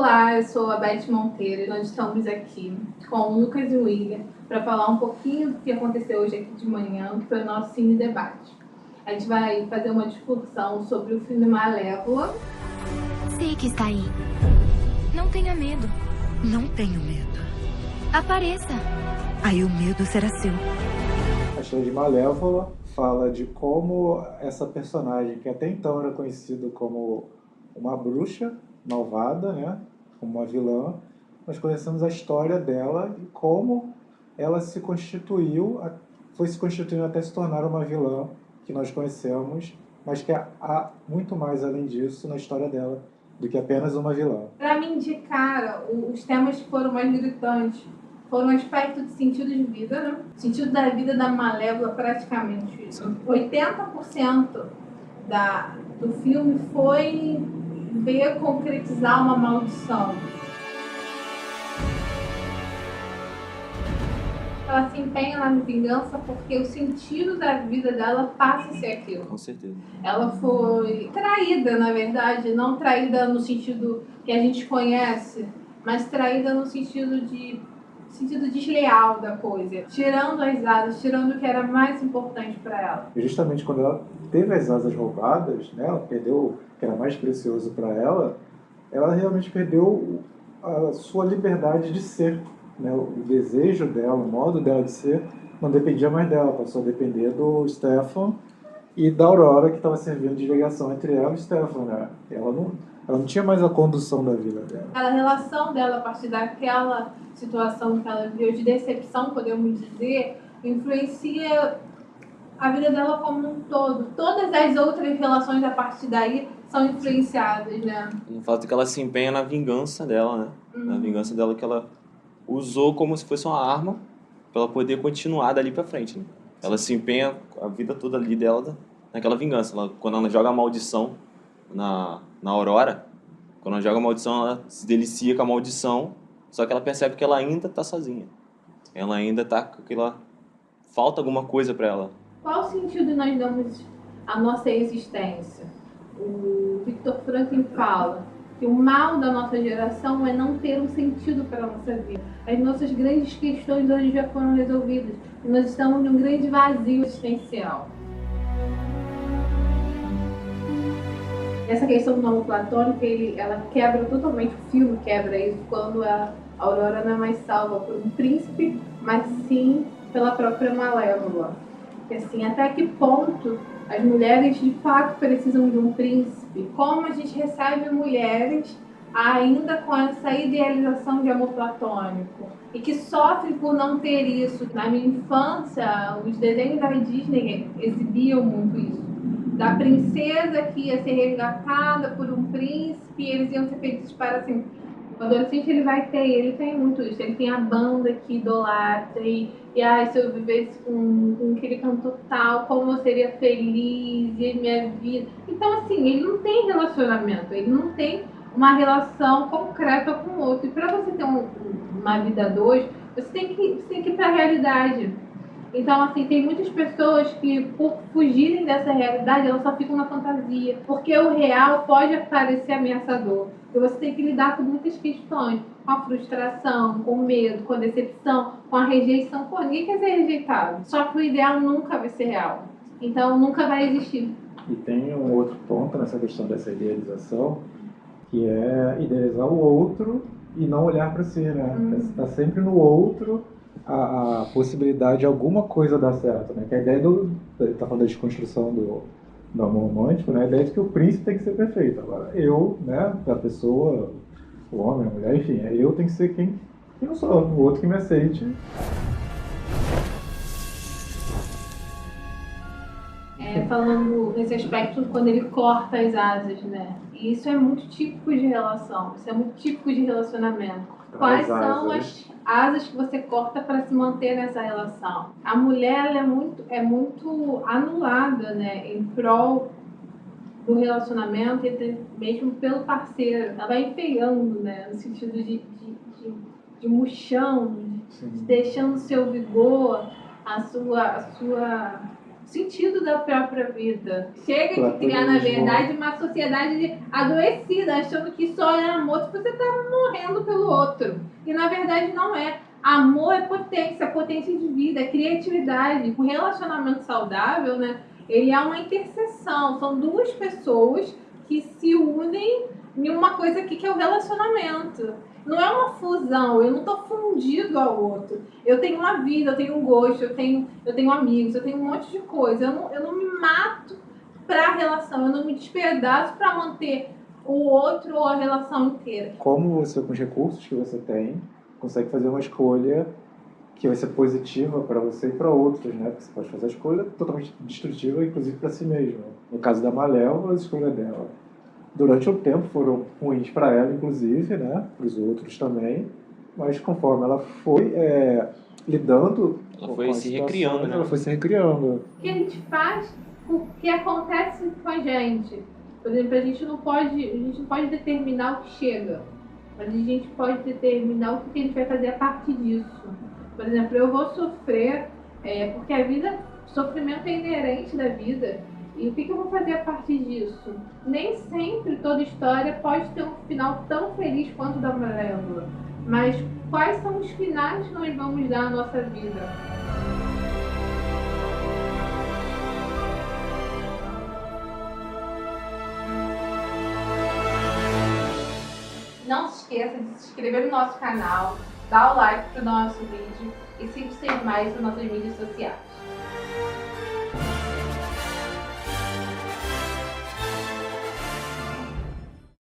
Olá, eu sou a Beth Monteiro e nós estamos aqui com o Lucas e o William para falar um pouquinho do que aconteceu hoje aqui de manhã, que foi o nosso Cine Debate. A gente vai fazer uma discussão sobre o filme Malévola. Sei que está aí. Não tenha medo. Não tenho medo. Apareça. Aí o medo será seu. A história de Malévola fala de como essa personagem, que até então era conhecida como uma bruxa malvada, né, como uma vilã, nós conhecemos a história dela e como ela se constituiu, foi se constituindo até se tornar uma vilã que nós conhecemos, mas que há muito mais além disso na história dela do que apenas uma vilã. Para me indicar, os temas que foram mais gritantes foram o aspecto de sentido de vida, né? O sentido da vida da Malévola, praticamente 80% do filme foi ver concretizar uma maldição. Ela se empenha na vingança porque o sentido da vida dela passa a ser aquilo. Com certeza. Ela foi traída, na verdade, não traída no sentido que a gente conhece, mas traída no sentido desleal da coisa, tirando as asas, tirando o que era mais importante para ela. E justamente quando ela teve as asas roubadas, né, ela perdeu o que era mais precioso para ela realmente perdeu a sua liberdade de ser. Né, o desejo dela, o modo dela de ser, não dependia mais dela, passou a depender do Stefan e da Aurora, que estava servindo de ligação entre ela e o Stefan. Né? Ela não tinha mais a condução da vida dela. A relação dela, a partir daquela situação que ela viveu de decepção, podemos dizer, influencia a vida dela como um todo. Todas as outras relações a partir daí são influenciadas, né? O fato é que ela se empenha na vingança dela, né? Na vingança dela que ela usou como se fosse uma arma para ela poder continuar dali para frente, né? Ela se empenha a vida toda ali dela naquela vingança. Quando ela joga a maldição na Aurora, quando ela joga a maldição, ela se delicia com a maldição, só que ela percebe que ela ainda tá sozinha. Ela ainda tá com aquela... Falta alguma coisa para ela. Qual sentido nós damos à nossa existência? O Viktor Frankl fala que o mal da nossa geração é não ter um sentido para a nossa vida. As nossas grandes questões hoje já foram resolvidas e nós estamos num grande vazio existencial. Essa questão do amor platônico, ela quebra totalmente, o filme quebra isso, quando a Aurora não é mais salva por um príncipe, mas sim pela própria Malévola. E assim, até que ponto as mulheres de fato precisam de um príncipe? Como a gente recebe mulheres ainda com essa idealização de amor platônico e que sofrem por não ter isso? Na minha infância, os desenhos da Disney exibiam muito isso. Da princesa que ia ser resgatada por um príncipe e eles iam ser felizes para sempre. O adolescente ele tem muito isso, ele tem a banda que idolatra e se eu vivesse com aquele cantor tal, como eu seria feliz e minha vida. Então assim, ele não tem relacionamento, ele não tem uma relação concreta com o outro. E para você ter uma vida a dois, você tem que ir para a realidade. Então, assim, tem muitas pessoas que, por fugirem dessa realidade, elas só ficam na fantasia. Porque o real pode parecer ameaçador. E você tem que lidar com muitas questões. Com a frustração, com o medo, com a decepção, com a rejeição. Pô, ninguém quer ser rejeitado. Só que o ideal nunca vai ser real. Então, nunca vai existir. E tem um outro ponto nessa questão dessa idealização, que é idealizar o outro e não olhar para si, né? Está sempre no outro a possibilidade de alguma coisa dar certo, né? Que a ideia ele tá falando da desconstrução do amor romântico, né? A ideia de que o príncipe tem que ser perfeito. Agora, eu, né? A pessoa, o homem, a mulher, enfim, eu tenho que ser quem eu sou, o outro que me aceite. Falando nesse aspecto, quando ele corta as asas, né? E isso é muito típico de relação, isso é muito típico de relacionamento. Quais são as asas que você corta para se manter nessa relação? A mulher ela é muito anulada, né? Em prol do relacionamento, mesmo pelo parceiro. Ela vai enfeiando, né? No sentido de murchão, deixando o seu vigor, a sua sentido da própria vida. Chega de criar, na verdade, uma sociedade adoecida, achando que só é amor se você tá morrendo pelo outro. E na verdade não é. Amor é potência de vida, é criatividade. O relacionamento saudável, né? Ele é uma interseção. São duas pessoas que se unem em uma coisa aqui que é o relacionamento. Não é uma fusão, eu não estou fundido ao outro. Eu tenho uma vida, eu tenho um gosto, eu tenho amigos, eu tenho um monte de coisa. Eu não me mato para a relação, eu não me despedaço para manter o outro ou a relação inteira. Como você, com os recursos que você tem, consegue fazer uma escolha que vai ser positiva para você e para outros, né? Porque você pode fazer a escolha totalmente destrutiva, inclusive para si mesmo. No caso da Malévola, a escolha dela, durante um tempo, foram ruins para ela, inclusive, né? Para os outros também. Mas conforme ela foi lidando ela foi se recriando, né? Ela foi se recriando. O que a gente faz, o que acontece com a gente. Por exemplo, a gente não pode determinar o que chega, mas a gente pode determinar o que a gente vai fazer a partir disso. Por exemplo, eu vou sofrer, porque a vida, sofrimento é inerente da vida. E o que eu vou fazer a partir disso? Nem sempre toda história pode ter um final tão feliz quanto o da Malévola. Mas quais são os finais que nós vamos dar à nossa vida? Não se esqueça de se inscrever no nosso canal, dar o like para o nosso vídeo e sempre ser mais nas nossas mídias sociais.